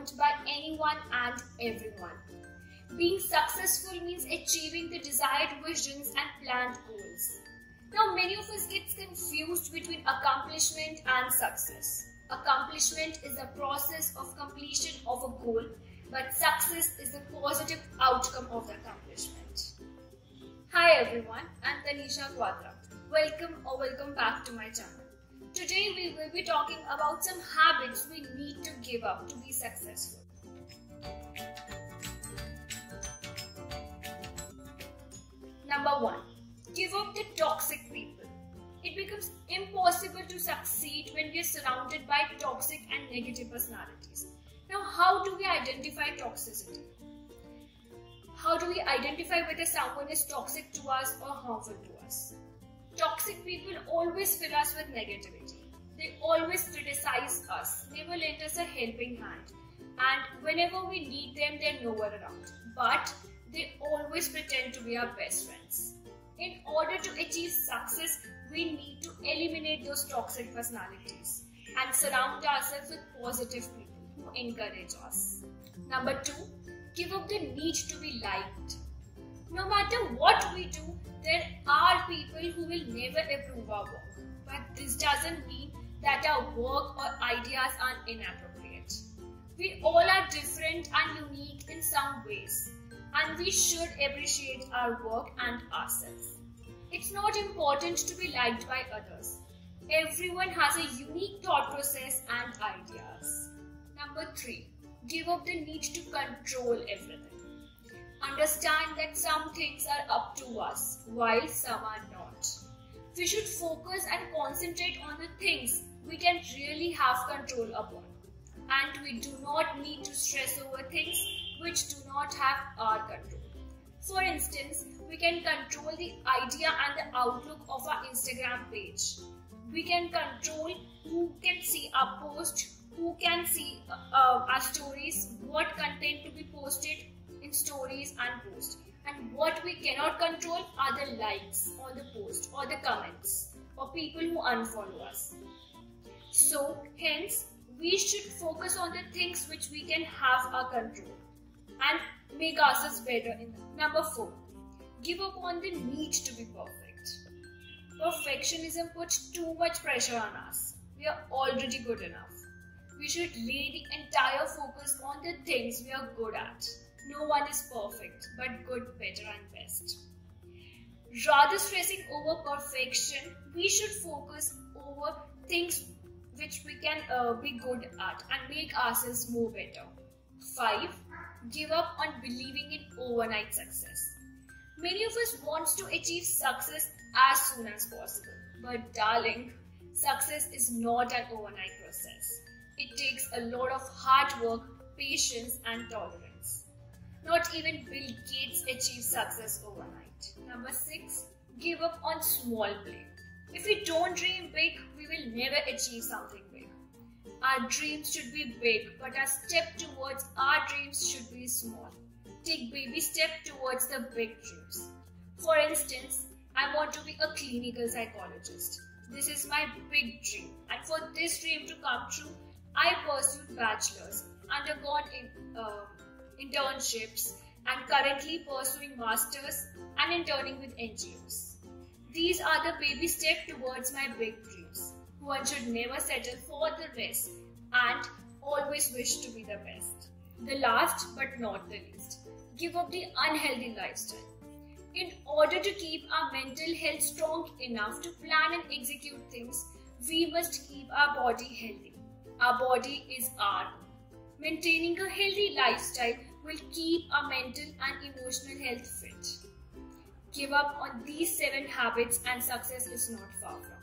owned by anyone and everyone. Being successful means achieving the desired visions and planned goals. Now, many of us get confused between accomplishment and success. Accomplishment is the process of completion of a goal, but success is the positive outcome of the accomplishment. Hi everyone, I'm Tanisha Quadra. Welcome back to my channel. Today we will be talking about some habits we need to give up to be successful. Number 1. Give up the toxic people. It becomes impossible to succeed when we are surrounded by toxic and negative personalities. Now, how do we identify toxicity? How do we identify whether someone is toxic to us or harmful to us? Toxic people always fill us with negativity. They always criticize us. They will lend us a helping hand. And whenever we need them, they're nowhere around. But they always pretend to be our best friends. In order to achieve success, we need to eliminate those toxic personalities and surround ourselves with positive people who encourage us. Number 2, give up the need to be liked. No matter what we do, there are people who will never approve our work. But this doesn't mean that our work or ideas are inappropriate. We all are different and unique in some ways, and we should appreciate our work and ourselves. It's not important to be liked by others. Everyone has a unique thought process and ideas. Number 3, give up the need to control everything. Understand that some things are up to us, while some are not. We should focus and concentrate on the things we can really have control upon. And we do not need to stress over things which do not have our control. For instance, we can control the idea and the outlook of our Instagram page. We can control who can see our post, who can see our stories, what content to be posted in stories and posts. And what we cannot control are the likes on the post or the comments or people who unfollow us. So, hence, we should focus on the things which we can have our control and make ourselves better in them. Number 4, give up on the need to be perfect. Perfectionism puts too much pressure on us. We are already good enough. We should lay the entire focus on the things we are good at. No one is perfect, but good, better and best. Rather stressing over perfection, we should focus over things which we can be good at and make ourselves more better. 5. Give up on believing in overnight success. Many of us want to achieve success as soon as possible. But darling, success is not an overnight process. It takes a lot of hard work, patience and tolerance. Not even Bill Gates achieved success overnight. Number 6. Give up on small play. If we don't dream big, we will never achieve something big. Our dreams should be big, but our step towards our dreams should be small. Take baby step towards the big dreams. For instance, I want to be a clinical psychologist. This is my big dream, and for this dream to come true, I pursued bachelor's, undergone internships, and currently pursuing masters and interning with NGOs. These are the baby steps towards my big dreams. One should never settle for the rest and always wish to be the best. The last but not the least, give up the unhealthy lifestyle. In order to keep our mental health strong enough to plan and execute things, we must keep our body healthy. Our body is our own. Maintaining a healthy lifestyle will keep our mental and emotional health fit. Give up on these 7 habits and success is not far from.